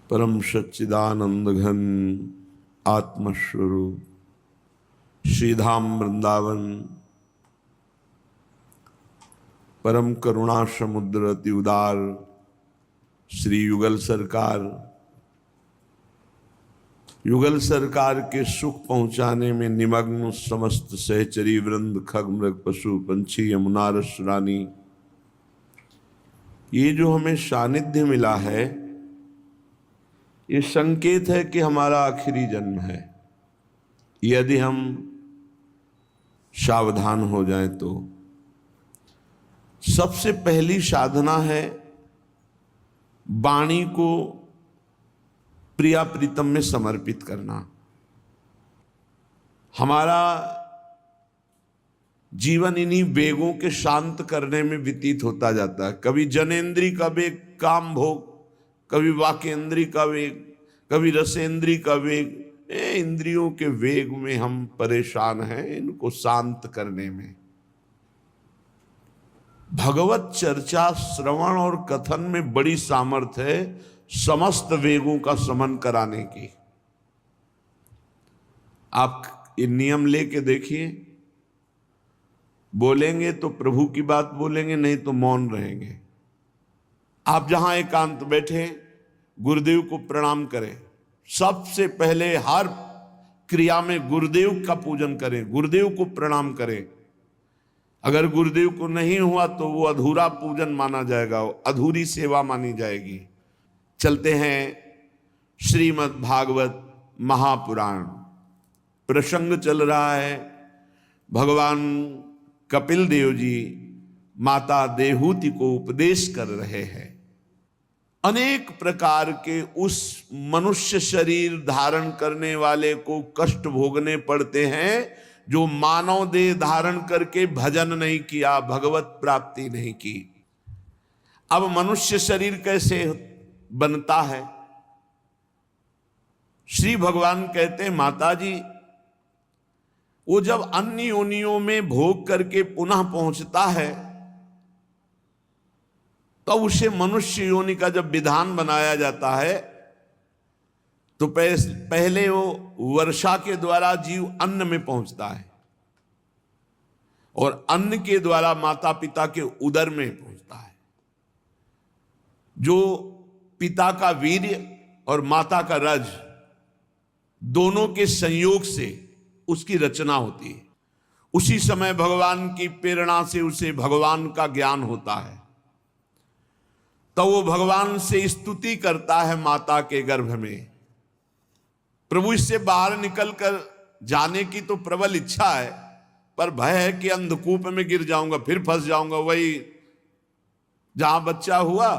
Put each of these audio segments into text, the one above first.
परम सच्चिदानंद घन आत्मस्वरूप श्रीधाम वृंदावन परम करुणा समुद्र अति उदार श्री युगल सरकार के सुख पहुंचाने में निमग्न समस्त सहचरी वृंद खग मृग पशु पंछी यमुना रस रानी, ये जो हमें सानिध्य मिला है ये संकेत है कि हमारा आखिरी जन्म है। यदि हम सावधान हो जाएं तो सबसे पहली साधना है वाणी को प्रिया प्रीतम में समर्पित करना। हमारा जीवन इन्हीं वेगों के शांत करने में व्यतीत होता जाता है। कभी जनेन्द्री का वेग काम भोग, कभी वाकेंद्री का वेग, कभी रसेंद्री का वेग। इंद्रियों के वेग में हम परेशान हैं, इनको शांत करने में। भगवत चर्चा श्रवण और कथन में बड़ी सामर्थ्य है समस्त वेगों का शमन कराने की। आप ये नियम लेके देखिए, बोलेंगे तो प्रभु की बात बोलेंगे, नहीं तो मौन रहेंगे। आप जहां एकांत बैठे गुरुदेव को प्रणाम करें। सबसे पहले हर क्रिया में गुरुदेव का पूजन करें, गुरुदेव को प्रणाम करें। अगर गुरुदेव को नहीं हुआ तो वो अधूरा पूजन माना जाएगा, अधूरी सेवा मानी जाएगी। चलते हैं श्रीमद् भागवत महापुराण। प्रसंग चल रहा है भगवान कपिल देव जी माता देहूति को उपदेश कर रहे हैं। अनेक प्रकार के उस मनुष्य शरीर धारण करने वाले को कष्ट भोगने पड़ते हैं जो मानव देह धारण करके भजन नहीं किया, भगवत प्राप्ति नहीं की। अब मनुष्य शरीर कैसे बनता है? श्री भगवान कहते हैं, माता जी वो जब अन्य योनियों में भोग करके पुनः पहुंचता है तो उसे मनुष्य योनि का जब विधान बनाया जाता है तो पहले वो वर्षा के द्वारा जीव अन्न में पहुंचता है और अन्न के द्वारा माता पिता के उदर में पहुंचता है। जो पिता का वीर्य और माता का रज दोनों के संयोग से उसकी रचना होती है। उसी समय भगवान की प्रेरणा से उसे भगवान का ज्ञान होता है, तो वो भगवान से स्तुति करता है माता के गर्भ में। प्रभु इससे बाहर निकलकर जाने की तो प्रबल इच्छा है, पर भय है कि अंधकूप में गिर जाऊंगा, फिर फंस जाऊंगा। वही जहां बच्चा हुआ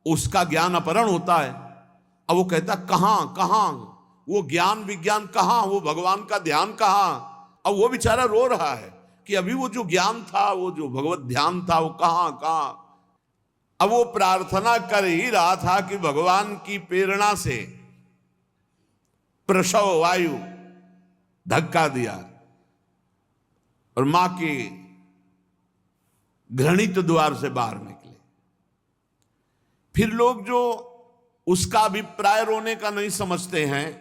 उसका ज्ञान अपहरण होता है। अब वो कहता कहां वो ज्ञान विज्ञान कहां, वो भगवान का ध्यान कहां। अब वो बेचारा रो रहा है कि अभी वो जो ज्ञान था, वो जो भगवत ध्यान था, वो कहां। अब वो प्रार्थना कर ही रहा था कि भगवान की प्रेरणा से प्रसव वायु धक्का दिया और मां के घृणित द्वार से बाहर निकले। फिर लोग जो उसका अभिप्राय रोने का नहीं समझते हैं,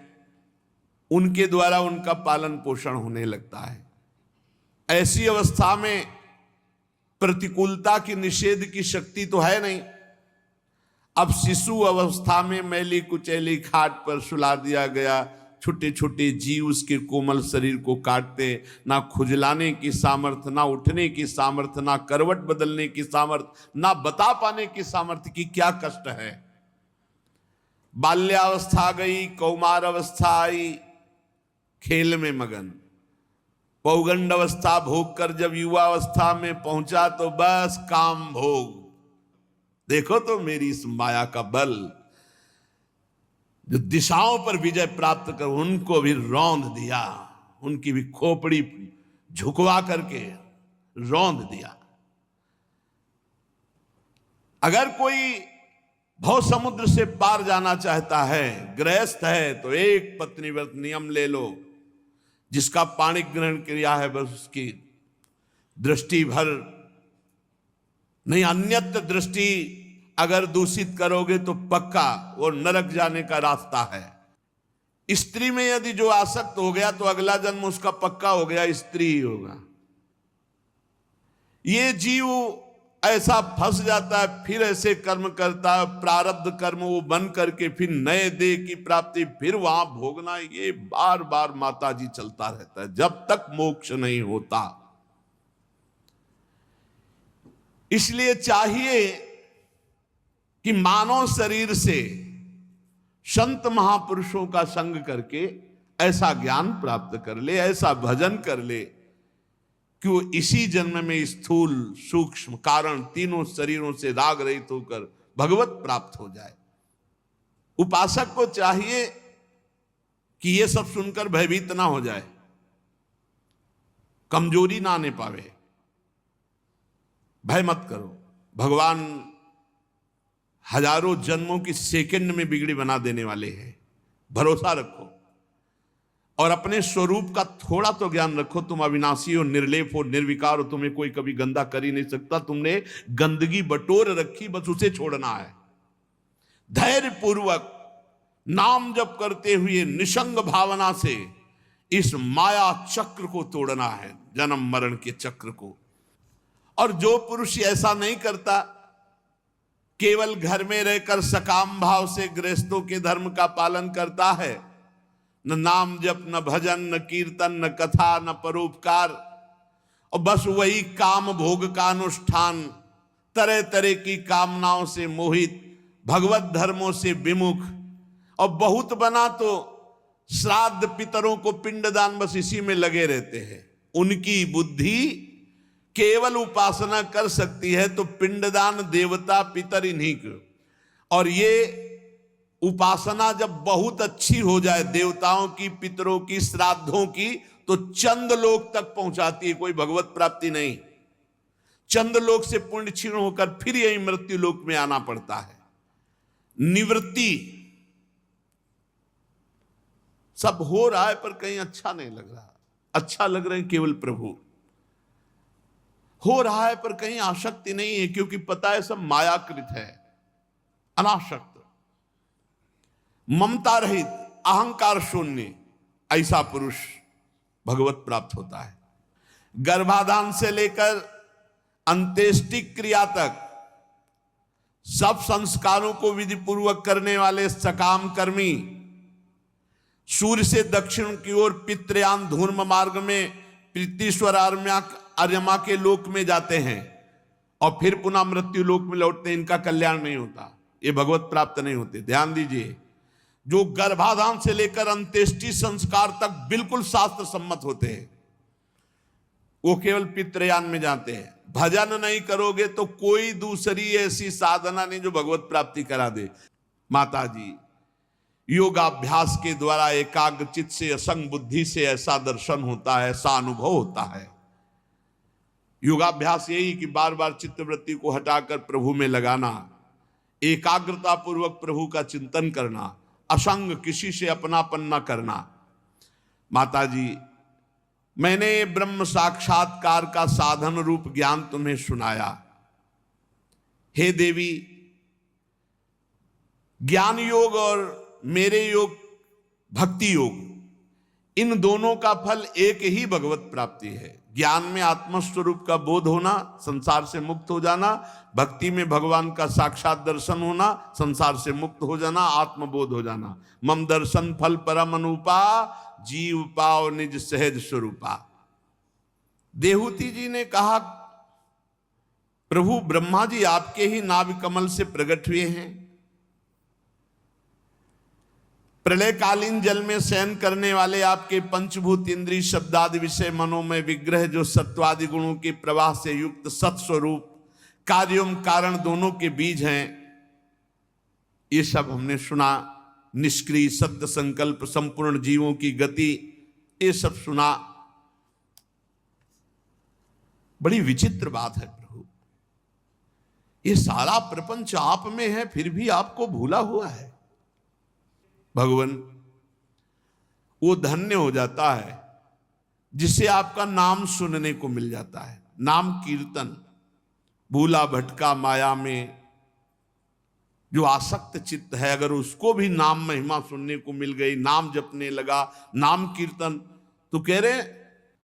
उनके द्वारा उनका पालन पोषण होने लगता है। ऐसी अवस्था में प्रतिकूलता की निषेध की शक्ति तो है नहीं। अब शिशु अवस्था में मैली कुचैली खाट पर सुला दिया गया। छोटे छोटे जीव उसके कोमल शरीर को काटते, ना खुजलाने की सामर्थ्य, ना उठने की सामर्थ्य, ना करवट बदलने की सामर्थ्य, ना बता पाने की सामर्थ्य की क्या कष्ट है। बाल्यावस्था गई, कौमार अवस्था आई, खेल में मगन। पौगंड अवस्था भोग कर जब युवा अवस्था में पहुंचा तो बस काम भोग। देखो तो मेरी इस माया का बल, जो दिशाओं पर विजय प्राप्त कर उनको भी रौंद दिया, उनकी भी खोपड़ी झुकवा करके रौंद दिया। अगर कोई भव समुद्र से पार जाना चाहता है, गृहस्थ है, तो एक पत्नी व्रत नियम ले लो। जिसका पाणी ग्रहण क्रिया है बस उसकी दृष्टि भर नहीं, अन्यत्र दृष्टि अगर दूषित करोगे तो पक्का वो नरक जाने का रास्ता है। स्त्री में यदि जो आसक्त हो गया तो अगला जन्म उसका पक्का हो गया, स्त्री ही होगा। ये जीव ऐसा फंस जाता है, फिर ऐसे कर्म करता है, प्रारब्ध कर्म वो बन करके फिर नए देह की प्राप्ति, फिर वहां भोगना, ये बार बार माता जी चलता रहता है जब तक मोक्ष नहीं होता। इसलिए चाहिए कि मानव शरीर से संत महापुरुषों का संग करके ऐसा ज्ञान प्राप्त कर ले, ऐसा भजन कर ले कि वो इसी जन्म में स्थूल सूक्ष्म कारण तीनों शरीरों से राग रहित होकर भगवत प्राप्त हो जाए। उपासक को चाहिए कि ये सब सुनकर भयभीत ना हो जाए, कमजोरी ना आने पावे। भय मत करो, भगवान हजारों जन्मों की सेकंड में बिगड़ी बना देने वाले हैं। भरोसा रखो और अपने स्वरूप का थोड़ा तो ज्ञान रखो। तुम अविनाशी हो, निर्लेप हो, निर्विकार हो, तुम्हें कोई कभी गंदा कर ही नहीं सकता। तुमने गंदगी बटोर रखी, बस उसे छोड़ना है। धैर्य पूर्वक नाम जप करते हुए निसंग भावना से इस माया चक्र को तोड़ना है, जन्म मरण के चक्र को। और जो पुरुष ऐसा नहीं करता, केवल घर में रहकर सकाम भाव से गृहस्थों के धर्म का पालन करता है, न नाम जप, न भजन, न कीर्तन, न कथा, न परोपकार, और बस वही काम भोग का अनुष्ठान, तरह तरह की कामनाओं से मोहित, भगवत धर्मों से विमुख, और बहुत बना तो श्राद्ध पितरों को पिंडदान, बस इसी में लगे रहते हैं। उनकी बुद्धि केवल उपासना कर सकती है तो पिंडदान, देवता, पितर इन्हीं को। और ये उपासना जब बहुत अच्छी हो जाए, देवताओं की, पितरों की, श्राद्धों की, तो चंद लोक तक पहुंचाती है, कोई भगवत प्राप्ति नहीं। चंद लोक से पुण्य क्षीण होकर फिर यही मृत्यु लोक में आना पड़ता है। निवृत्ति सब हो रहा है पर कहीं अच्छा नहीं लग रहा। अच्छा लग रहे हैं केवल प्रभु। हो रहा है पर कहीं आसक्ति नहीं है, क्योंकि पता है सब मायाकृत है। अनासक्त, ममता रहित, अहंकार शून्य, ऐसा पुरुष भगवत प्राप्त होता है। गर्भाधान से लेकर अंत्येष्टि क्रिया तक सब संस्कारों को विधि पूर्वक करने वाले सकाम कर्मी सूर्य से दक्षिण की ओर पितृयान धूर्म मार्ग में प्रीतिश्वर आर्यमा के लोक में जाते हैं और फिर पुनः मृत्यु लोक में लौटते हैं। इनका कल्याण नहीं होता, ये भगवत प्राप्त नहीं होते। ध्यान दीजिए, जो गर्भाधान से लेकर अंत्येष्टि संस्कार तक बिल्कुल शास्त्र सम्मत होते हैं, वो केवल पितृयान में जाते हैं। भजन नहीं करोगे तो कोई दूसरी ऐसी साधना नहीं जो भगवत प्राप्ति करा दे। माता जी, योगाभ्यास के द्वारा एकाग्र चित्त से, असंग बुद्धि से ऐसा दर्शन होता है, ऐसा अनुभव होता है। योगाभ्यास यही कि बार बार चित्तवृत्ति को हटाकर प्रभु में लगाना, एकाग्रता पूर्वक प्रभु का चिंतन करना, असंग, किसी से अपनापन न करना। माता जी, मैंने ब्रह्म साक्षात्कार का साधन रूप ज्ञान तुम्हें सुनाया। हे देवी, ज्ञान योग और मेरे योग, भक्ति योग, इन दोनों का फल एक ही भगवत प्राप्ति है। ज्ञान में आत्मस्वरूप का बोध होना, संसार से मुक्त हो जाना। भक्ति में भगवान का साक्षात दर्शन होना, संसार से मुक्त हो जाना, आत्मबोध हो जाना। मम दर्शन फल परम अनुपा, जीव पाओ निज सहज स्वरूपा। देहूति जी ने कहा, प्रभु ब्रह्मा जी आपके ही नाभि कमल से प्रकट हुए हैं। प्रलयकालीन जल में शयन करने वाले आपके पंचभूत इंद्रिय शब्दादि विषय मनोमय विग्रह, जो सत्वादि गुणों के प्रवाह से युक्त सत्स्वरूप, कार्यों कारण दोनों के बीज हैं, ये सब हमने सुना। निष्क्रिय सत्य संकल्प, संपूर्ण जीवों की गति, ये सब सुना। बड़ी विचित्र बात है प्रभु, ये सारा प्रपंच आप में है, फिर भी आपको भूला हुआ है। भगवान, वो धन्य हो जाता है जिसे आपका नाम सुनने को मिल जाता है। नाम कीर्तन, भूला भटका माया में जो आसक्त चित्त है, अगर उसको भी नाम महिमा सुनने को मिल गई, नाम जपने लगा, नाम कीर्तन, तो कह रहे